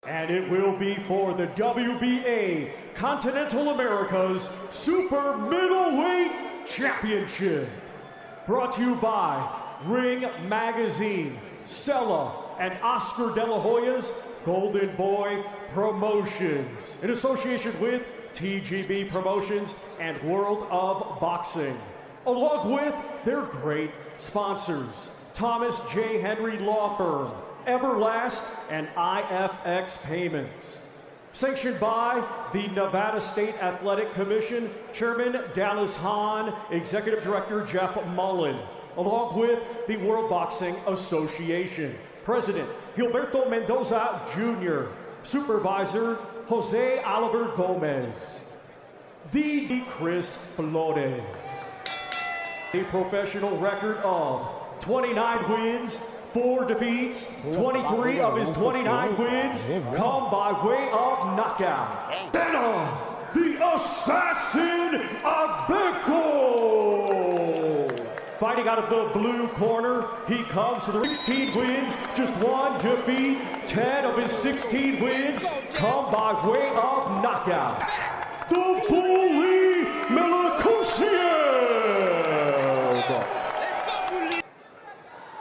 And it will be for the WBA Continental Americas Super Middleweight Championship. Brought to you by Ring Magazine, Stella, and Oscar De La Hoya's Golden Boy Promotions, in association with TGB Promotions and World of Boxing, along with their great sponsors, Thomas J. Henry Law Firm, Everlast, and IFX Payments. Sanctioned by the Nevada State Athletic Commission, Chairman Dallas Hahn, Executive Director Jeff Mullen, along with the World Boxing Association, President Gilberto Mendoza Jr., Supervisor Jose Oliver Gomez, the Chris Flores. A professional record of 29 wins, 4 defeats, 23 of his 29 wins come by way of knockout. Sena, the Assassin Agbeko. Fighting out of the blue corner, he comes to the 16 wins, just 1 defeat, 10 of his 16 wins come by way of knockout. The Bektemir Melikuziev.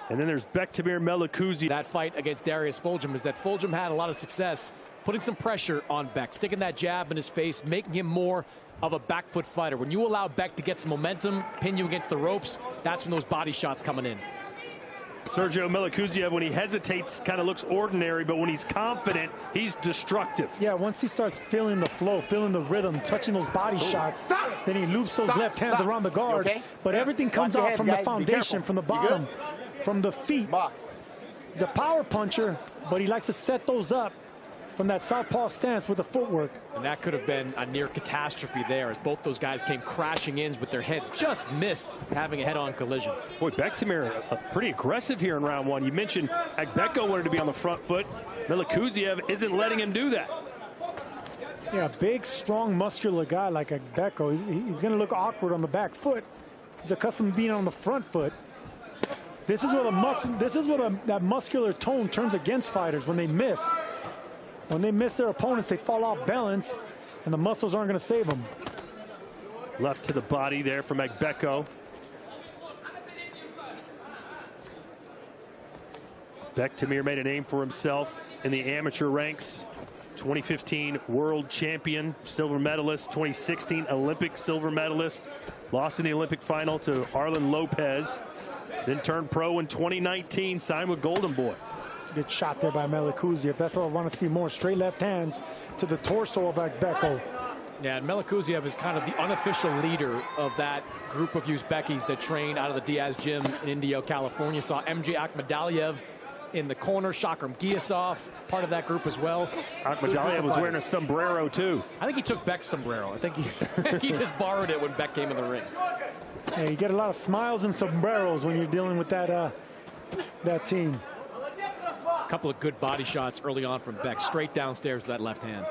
And then there's Bektemir Melikuziev. That fight against Darius Fulgham is that Fulgham had a lot of success putting some pressure on Beck, sticking that jab in his face, making him more of a back foot fighter. When you allow Beck to get some momentum, pin you against the ropes, that's when those body shots coming in. Sergio Melikuziev, when he hesitates, kind of looks ordinary, but when he's confident, he's destructive. Yeah, once he starts feeling the flow, feeling the rhythm, touching those body shots, then he loops those left hands around the guard. Okay? But everything comes out from the foundation, from the bottom, from the feet. He's a power puncher, but he likes to set those up from that southpaw stance with the footwork. And that could have been a near catastrophe there, as both those guys came crashing in with their heads just missed having a head-on collision. Boy, Bektemir pretty aggressive here in round 1. You mentioned Agbeko wanted to be on the front foot. Melikuziev isn't letting him do that. Yeah, a big, strong, muscular guy like Agbeko, he's going to look awkward on the back foot. He's accustomed to being on the front foot. This is what that muscular tone turns against fighters when they miss. When they miss their opponents, they fall off balance, and the muscles aren't going to save them. Left to the body there from Agbeko. Bektemir made a name for himself in the amateur ranks. 2015 world champion, silver medalist, 2016 Olympic silver medalist. Lost in the Olympic final to Arlen Lopez. Then turned pro in 2019, signed with Golden Boy. Good shot there by Melikuziev. That's what I want to see more. Straight left hands to the torso of Agbeko. Yeah, and Melikuziev is kind of the unofficial leader of that group of Uzbekis that train out of the Diaz gym in Indio, California. Saw MJ Akhmadaliev in the corner, Shakram Giasov, part of that group as well. Akhmadaliev was wearing a sombrero too. I think he took Beck's sombrero. I think he just borrowed it when Beck came in the ring. Yeah, you get a lot of smiles and sombreros when you're dealing with that team. A couple of good body shots early on from Beck, straight downstairs with that left hand.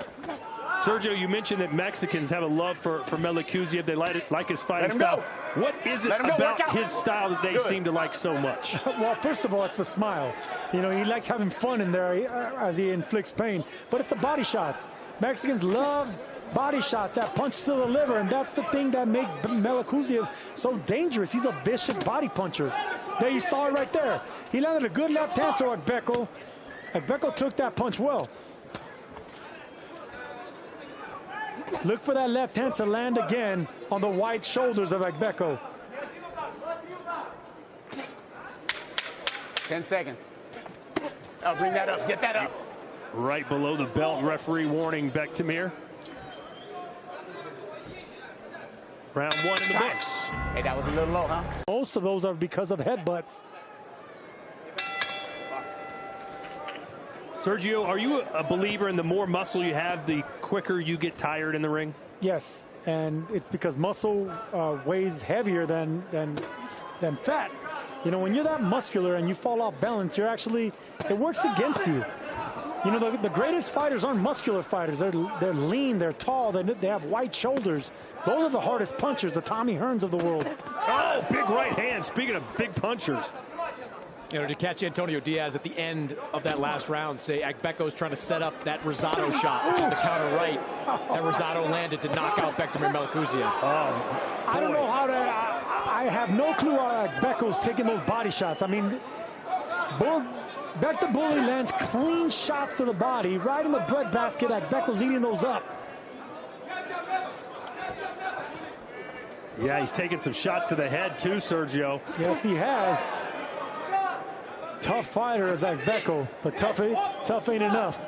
Sergio, you mentioned that Mexicans have a love for Melikuziev. They like his fighting style. What is it about his style that they seem to like so much? Well, first of all, it's the smile. You know, he likes having fun in there as he inflicts pain. But it's the body shots. Mexicans love body shots, that punch to the liver, and that's the thing that makes Melikuziev so dangerous. He's a vicious body puncher. There, you saw it right there. He landed a good left hand to Agbeko. Agbeko took that punch well. Look for that left hand to land again on the wide shoulders of Agbeko. 10 seconds. I'll bring that up. Get that up. Right below the belt, referee warning Bektemir. Round 1 in the books. Hey, that was a little low, huh? Most of those are because of headbutts. Sergio, are you a believer in the more muscle you have, the quicker you get tired in the ring? Yes, and it's because muscle weighs heavier than fat. You know, when you're that muscular and you fall off balance, you're actually, it works against you. You know, the greatest fighters aren't muscular fighters. They're lean, they're tall, they have wide shoulders. Those are the hardest punchers, the Tommy Hearns of the world. Oh, big right hand. Speaking of big punchers. You know, to catch Antonio Diaz at the end of that last round, say Agbeko's trying to set up that Rosado shot, which is the counter right that Rosado landed to knock out Bektemir Melikuziev. I don't know how to. I have no clue how Agbeko's taking those body shots. I mean, both Bektemir Bully lands clean shots to the body, right in the breadbasket. Agbeko's eating those up. Yeah, he's taking some shots to the head too, Sergio. Yes, he has. Tough fighter is Agbeko, but tough ain't enough.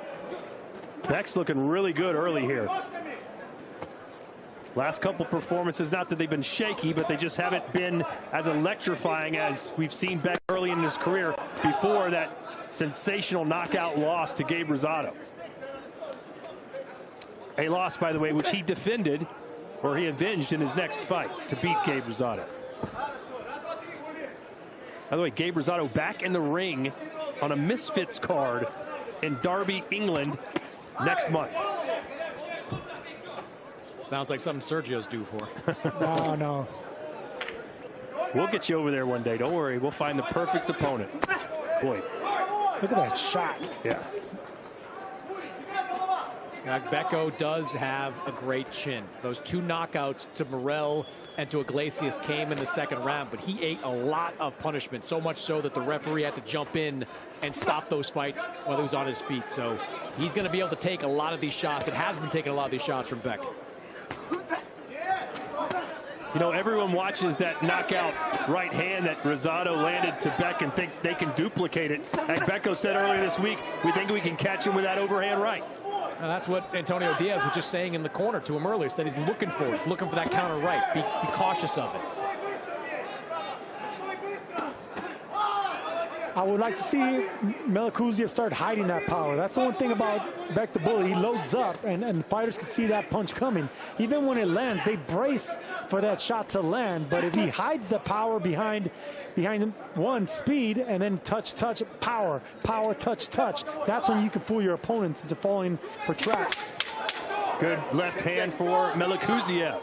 Beck's looking really good early here. Last couple performances, not that they've been shaky, but they just haven't been as electrifying as we've seen Beck early in his career before that sensational knockout loss to Gabe Rosado. A loss, by the way, which he defended, or he avenged in his next fight to beat Gabe Rosado. By the way, Gabe Rosado back in the ring on a Misfits card in Derby, England next month. Sounds like something Sergio's due for. No. We'll get you over there one day. Don't worry. We'll find the perfect opponent. Boy. Look at that shot. Yeah. Agbeko does have a great chin. Those two knockouts to Morel and to Iglesias came in the second round, but he ate a lot of punishment, so much so that the referee had to jump in and stop those fights while he was on his feet. So he's going to be able to take a lot of these shots. It has been taking a lot of these shots from Beck. You know, everyone watches that knockout right hand that Rosado landed to Beck and think they can duplicate it. Agbeko said earlier this week, we think we can catch him with that overhand right. Now that's what Antonio Diaz was just saying in the corner to him earlier. Said he's looking for it. He's looking for that counter right. Be cautious of it. I would like to see Melikuziev start hiding that power. That's the one thing about Beck the Bully. He loads up, and fighters can see that punch coming. Even when it lands, they brace for that shot to land. But if he hides the power behind one, speed, and then touch, power, touch, that's when you can fool your opponents into falling for traps. Good left hand for Melikuziev.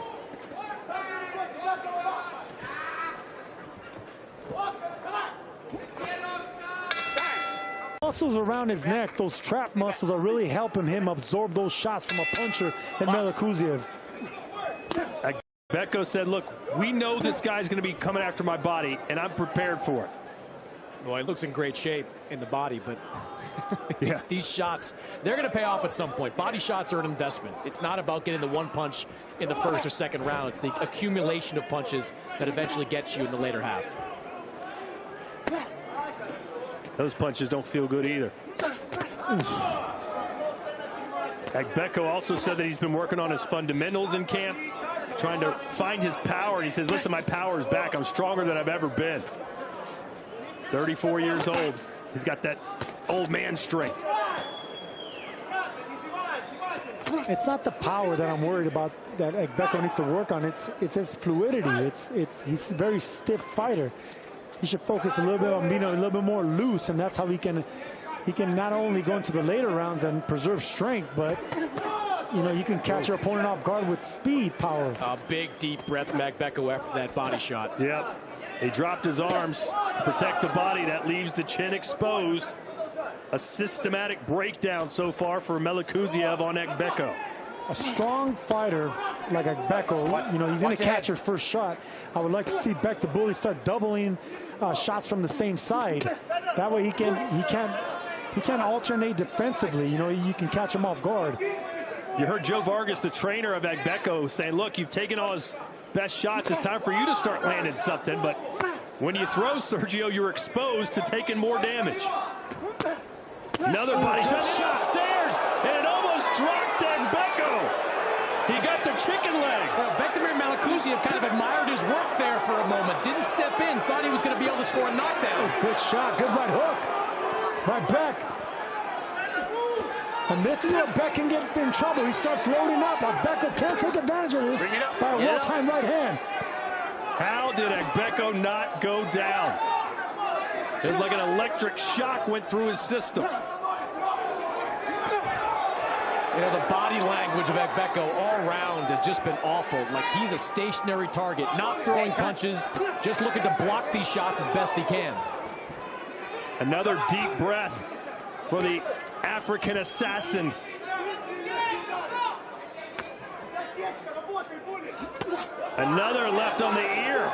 Muscles around his neck, those trap muscles are really helping him absorb those shots from a puncher than Melikuziev. Agbeko said, look, we know this guy's going to be coming after my body, and I'm prepared for it. Well, he looks in great shape in the body, but yeah. These shots, they're going to pay off at some point. Body shots are an investment. It's not about getting the one punch in the first or second round. It's the accumulation of punches that eventually gets you in the later half. Those punches don't feel good either. Agbeko also said that he's been working on his fundamentals in camp, trying to find his power. And he says, listen, my power is back. I'm stronger than I've ever been. 34 years old. He's got that old man strength. It's not the power that I'm worried about that Agbeko needs to work on. It's his fluidity. He's a very stiff fighter. He should focus a little bit on being a little bit more loose, and that's how he can not only go into the later rounds and preserve strength, but you can catch your opponent off guard with speed, power. A big deep breath from Agbeko after that body shot. Yep. He dropped his arms to protect the body. That leaves the chin exposed. A systematic breakdown so far for Melikuziev on Agbeko. A strong fighter like Agbeko, he's going to catch your first shot. I would like to see Beck the Bully start doubling shots from the same side. That way he can alternate defensively. You can catch him off guard. You heard Joe Vargas, the trainer of Agbeko, saying, look, you've taken all his best shots. It's time for you to start landing something. But when you throw, Sergio, you're exposed to taking more damage. Another body shot upstairs, and it almost dropped Agbeko. He got the chicken legs. Bektemir Melikuziev kind of admired his work there for a moment. Didn't step in. Thought he was going to be able to score a knockdown. Good shot. Good right hook. Right back. And this is where Beck can get in trouble. He starts loading up. Agbeko can't take advantage of this by a well-timed right hand. How did Agbeko not go down? It was like an electric shock went through his system. The body language of Agbeko all round has just been awful. Like he's a stationary target, not throwing punches, just looking to block these shots as best he can. Another deep breath for the African assassin. Another left on the ear.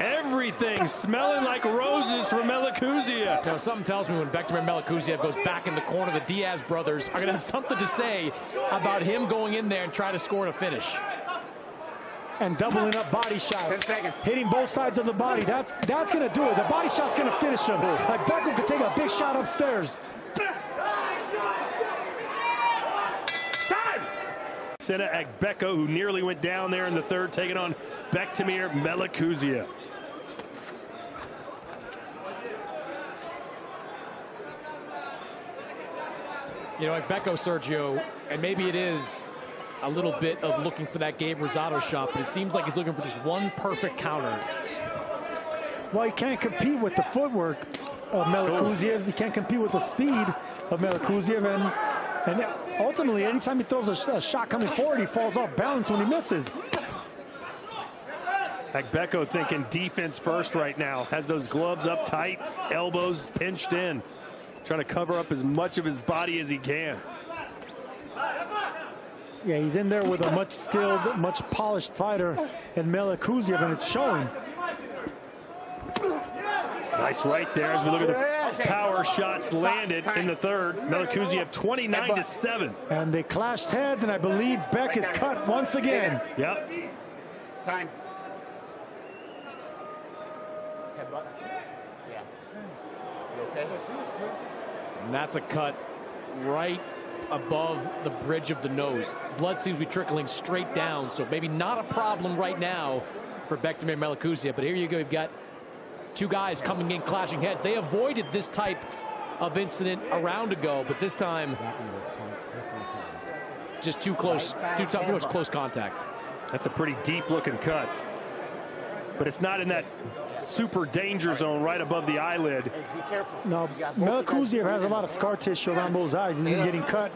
Everything smelling like roses for Melikuziev. You know, something tells me when Bektemir Melikuziev goes back in the corner, the Diaz brothers are going to have something to say about him going in there and trying to score a finish. And doubling up body shots, hitting both sides of the body. That's going to do it. The body shot's going to finish him. Like Beckham could take a big shot upstairs. Sena Agbeko, who nearly went down there in the third, taking on Bektemir Melikuziev. You know, Agbeko, Sergio, and maybe it is a little bit of looking for that Gabe Rosado shot, but it seems like he's looking for just one perfect counter. Well, he can't compete with the footwork of Melikuziev. He can't compete with the speed of Melikuziev, and ultimately, anytime he throws a shot coming forward, he falls off balance when he misses. Agbeko thinking defense first right now. Has those gloves up tight, elbows pinched in, trying to cover up as much of his body as he can. Yeah, he's in there with a much skilled, much polished fighter in Melikuziev, and it's showing. Nice right there as we look at the power shots landed in the third. Melikuziev 29-7. And they clashed heads, and I believe Beck is cut once again. Yep. Time. Headbutt. Yeah. You okay? And that's a cut right above the bridge of the nose. Blood seems to be trickling straight down, so maybe not a problem right now for Bektemir Melikuziev. But here you go, you've got two guys coming in, clashing heads. They avoided this type of incident a round ago, but this time just too close, too much close contact. That's a pretty deep looking cut, but it's not in that super danger zone right above the eyelid. Now, Melikuziev has a lot of scar tissue around those eyes, and he's getting cut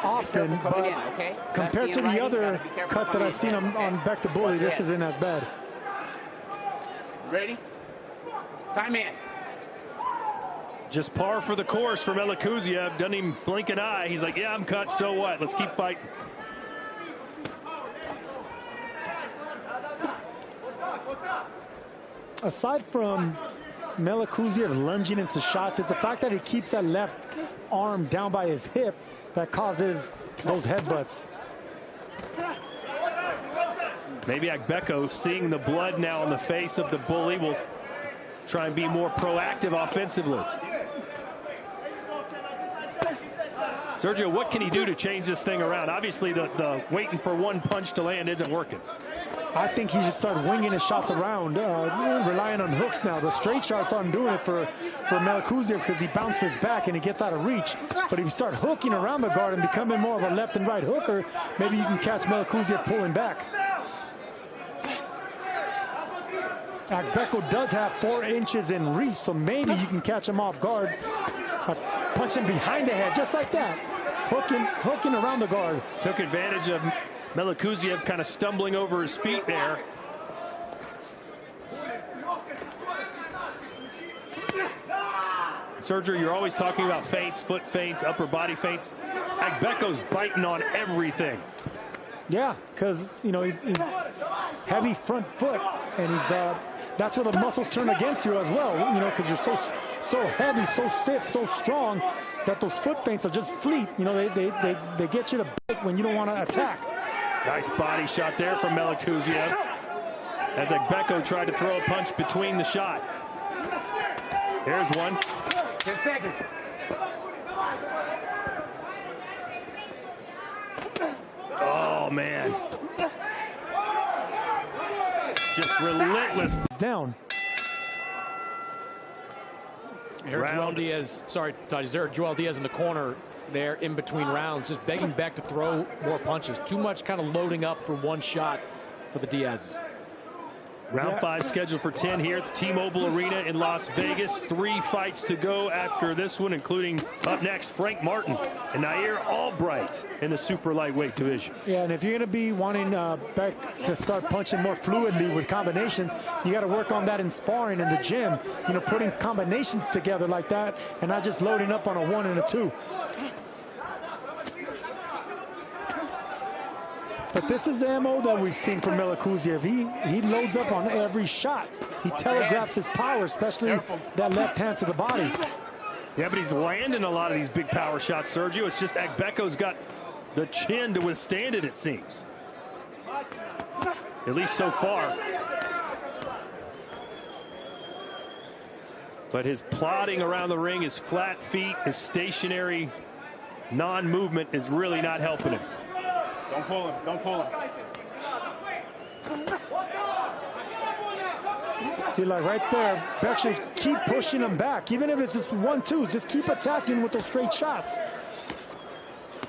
often, but compared to the other cuts that I've seen on Beck the Bully, this isn't as bad. Ready? Time in. Just par for the course for Melikuziev. Doesn't even blink an eye. He's like, yeah, I'm cut, so what? Let's keep fighting. Aside from Melikuziev lunging into shots, it's the fact that he keeps that left arm down by his hip that causes those headbutts. Maybe Agbeko, seeing the blood now on the face of the bully, will try and be more proactive offensively. Sergio, what can he do to change this thing around? Obviously, the waiting for one punch to land isn't working. I think he should start winging his shots around, relying on hooks now. The straight shots aren't doing it for Melikuziev because he bounces back and he gets out of reach. But if you start hooking around the guard and becoming more of a left and right hooker, maybe you can catch Melikuziev pulling back. Agbeko does have 4 inches in reach, so maybe you can catch him off guard. Punch him behind the head, just like that. Hooking around the guard. Took advantage of Melikuziev kind of stumbling over his feet there. Sergio, you're always talking about feints, foot feints, upper body feints. Agbeko's biting on everything. Yeah, because, you know, he's heavy front foot, and that's where the muscles turn against you as well, you know, because you're so heavy, so stiff, so strong that those foot feints are just fleet. You know, they get you to bite when you don't want to attack. Nice body shot there from Melikuziev as Agbeko tried to throw a punch between the shot. Here's one. 10 seconds. Oh, man. Just relentless. Down. Here's Joel Diaz. Sorry, Todd. Is there Joel Diaz in the corner there in between rounds, just begging Beck to throw more punches. Too much kind of loading up for one shot for the Diazes. Round 5 scheduled for 10 here at the T-Mobile Arena in Las Vegas. 3 fights to go after this one, including up next Frank Martin and Nair Albright in the super lightweight division. Yeah, and if you're going to be wanting Beck to start punching more fluidly with combinations, you got to work on that in sparring in the gym. You know, putting combinations together like that and not just loading up on a 1 and a 2. But this is the MO that we've seen from Melikuziev. He loads up on every shot. He telegraphs his power, especially that left hand to the body. Yeah, but he's landing a lot of these big power shots, Sergio. It's just Agbeko's got the chin to withstand it, it seems. At least so far. But his plodding around the ring, his flat feet, his stationary non-movement is really not helping him. Don't pull him. Don't pull him. See, like right there, Beck should keep pushing him back. Even if it's just 1-2s, just keep attacking with those straight shots.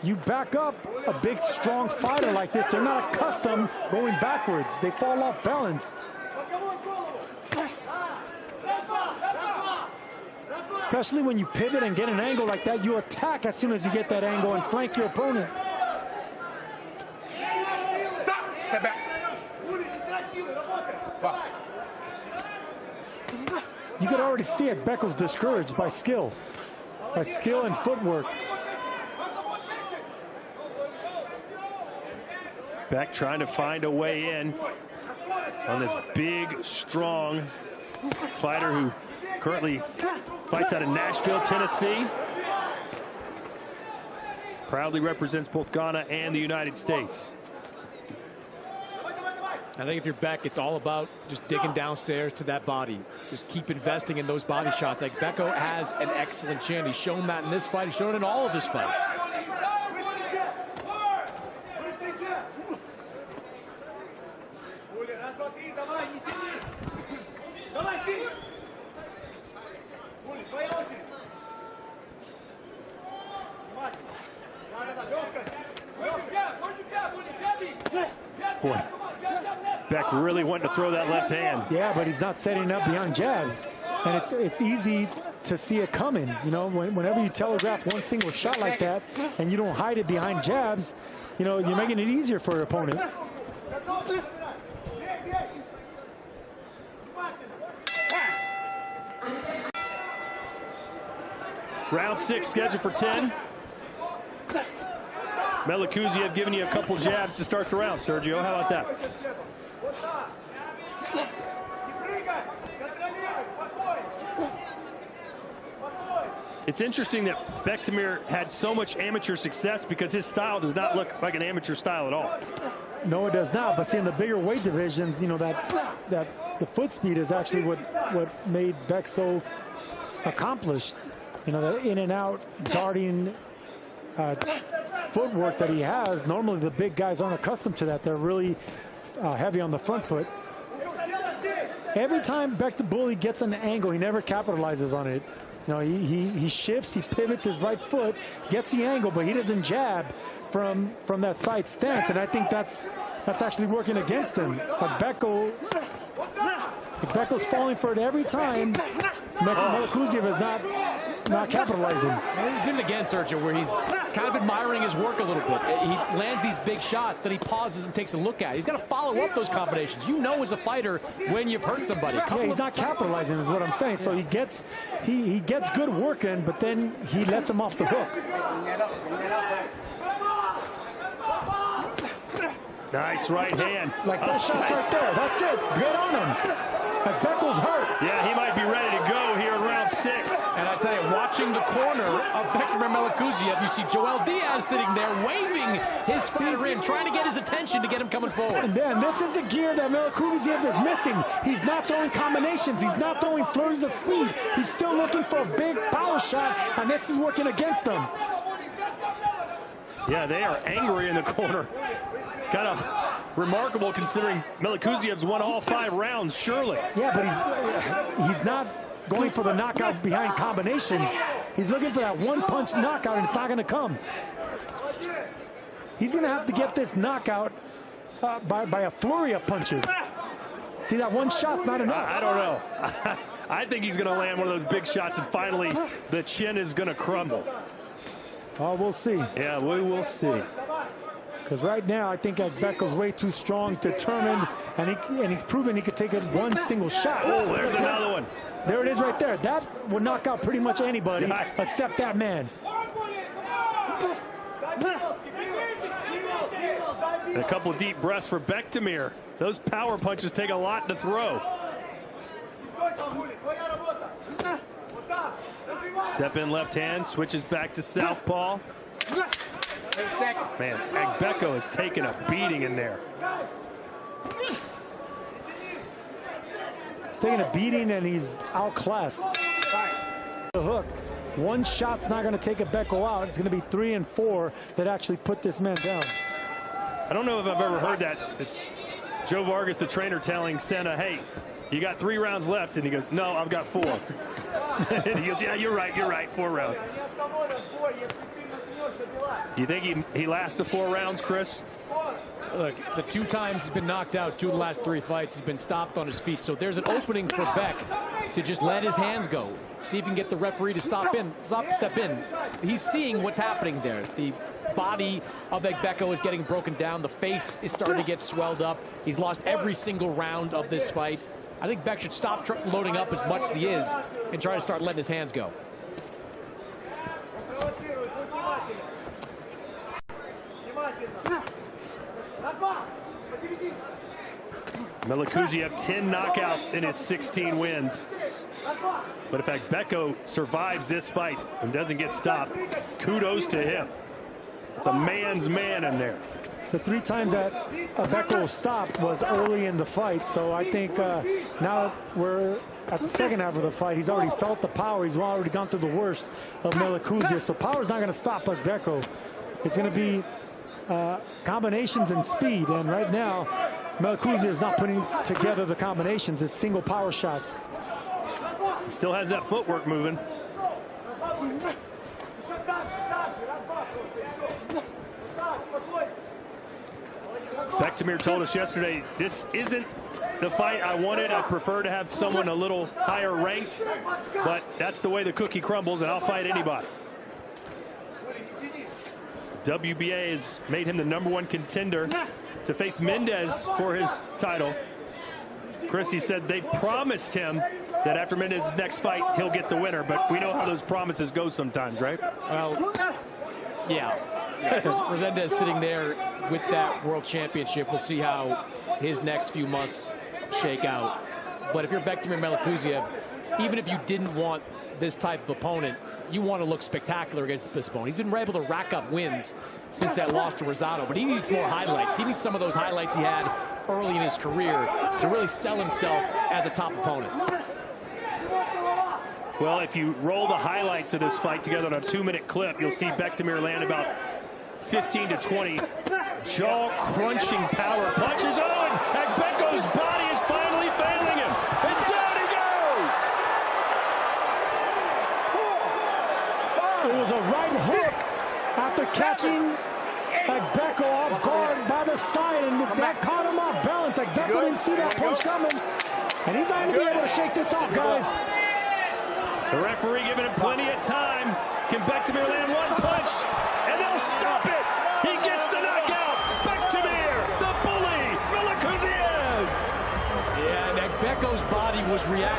You back up a big, strong fighter like this, they're not accustomed going backwards. They fall off balance. Especially when you pivot and get an angle like that, you attack as soon as you get that angle and flank your opponent. Step back. You could already see it. Becko's discouraged by skill and footwork. Beck trying to find a way in on this big, strong fighter who currently fights out of Nashville, Tennessee. Proudly represents both Ghana and the United States. I think if you're Beck, it's all about just digging downstairs to that body. Just keep investing in those body shots. Like, Becko has an excellent chin. He's shown that in this fight. He's shown it in all of his fights. Boy, Beck really wanting to throw that left hand. Yeah, but he's not setting up beyond jabs. And it's easy to see it coming. You know, whenever you telegraph one single shot like that and you don't hide it behind jabs, you know, you're making it easier for your opponent. Round 6 scheduled for 10. Melikuziev giving you a couple jabs to start the round, Sergio. How about that? It's interesting that Bektemir had so much amateur success because his style does not look like an amateur style at all. No, it does not. But see, in the bigger weight divisions, you know, that the foot speed is actually what made Beck so accomplished. You know, the in and out darting footwork that he has. Normally the big guys aren't accustomed to that. They're really heavy on the front foot. Every time Beck the Bully gets an angle, he never capitalizes on it. You know, he shifts, he pivots his right foot, gets the angle, but he doesn't jab from that side stance, and I think that's actually working against him. But Becko's falling for it every time. Melikuziev is not capitalizing. He did it again, Sergio, where he's kind of admiring his work a little bit. He lands these big shots, then he pauses and takes a look at it. He's got to follow up those combinations. You know, as a fighter, when you've hurt somebody. Yeah, he's not capitalizing is what I'm saying. So he gets good work in, but then he lets him off the hook. Nice right hand. Like that shot right there. That's it. Good on him. But Becko's hurt. Yeah, he might be ready to go here in round 6. And I tell you, watching the corner of Bektemir Melikuziev, you see Joel Diaz sitting there waving his fighter in, trying to get his attention to get him coming forward. And then this is the gear that Melikuziev is missing. He's not throwing combinations. He's not throwing flurries of speed. He's still looking for a big power shot, and this is working against him. Yeah, they are angry in the corner. Kind of remarkable considering Melikuziev's won all 5 rounds, surely. Yeah, but he's not going for the knockout behind combinations. He's looking for that one-punch knockout, and it's not going to come. He's going to have to get this knockout by a flurry of punches. See, that one shot's not enough. I don't know. I think he's going to land one of those big shots, and finally the chin is going to crumble. Oh, we'll see. Yeah, we will see. Because right now, I think Agbeko's way too strong, determined, and he's proven he could take it one single shot. Oh, there's another one. There it is right there. That would knock out pretty much anybody except that man. And a couple of deep breaths for Bektemir. Those power punches take a lot to throw. Step in left hand, switches back to southpaw. Man, Agbeko is taking a beating in there. He's taking a beating, and he's outclassed. The hook. One shot's not going to take Agbeko out. It's going to be 3 and 4 that actually put this man down. I don't know if I've ever heard that. Joe Vargas, the trainer, telling Sena, hey, you got 3 rounds left. And he goes, no, I've got 4. And he goes, yeah, you're right, 4 rounds. Do you think he lasts the 4 rounds, Chris? Look, the 2 times he's been knocked out, 2 of the last 3 fights, he's been stopped on his feet. So there's an opening for Beck to just let his hands go. See if he can get the referee to step in. He's seeing what's happening there. The body of Agbeko is getting broken down. The face is starting to get swelled up. He's lost every single round of this fight. I think Beck should stop loading up as much as he is and try to start letting his hands go. Melikuziev 10 knockouts in his 16 wins. But if Agbeko survives this fight and doesn't get stopped, kudos to him. It's a man's man in there. The 3 times that Agbeko stopped was early in the fight, so I think now we're at the second half of the fight. He's already felt the power. He's already gone through the worst of Melikuziev, so power's not going to stop Agbeko. It's going to be combinations and speed, and right now Melikuziev is not putting together the combinations. It's single power shots. He still has that footwork moving. Bektemir told us yesterday, this isn't the fight I wanted. I prefer to have someone a little higher ranked, but that's the way the cookie crumbles, and I'll fight anybody. WBA has made him the #1 contender to face Mendez for his title. Chris, he said they promised him that after Mendez's next fight, he'll get the winner, but we know how those promises go sometimes, right? Well, yeah. Resendez sitting there with that world championship. We'll see how his next few months shake out. But if you're Bektemir Melikuziev, even if you didn't want this type of opponent, you want to look spectacular against this opponent. He's been able to rack up wins since that loss to Rosado, but he needs more highlights. He needs some of those highlights he had early in his career to really sell himself as a top opponent. Well, if you roll the highlights of this fight together on a 2-minute clip, you'll see Bektemir land about 15 to 20 jaw-crunching power punches. Oh, and Agbeko's body is finally failing him. And down he goes! It was a right hook after catching Agbeko off guard by the side, and that caught him off balance. Agbeko didn't see that punch coming, and he's not going to be able to shake this off, guys. The referee giving him plenty of time. Can Bektemir land one punch? And they'll stop it! He gets the knockout! Bektemir, the bully, Melikuziev! Yeah, and Agbeko's body was reacting.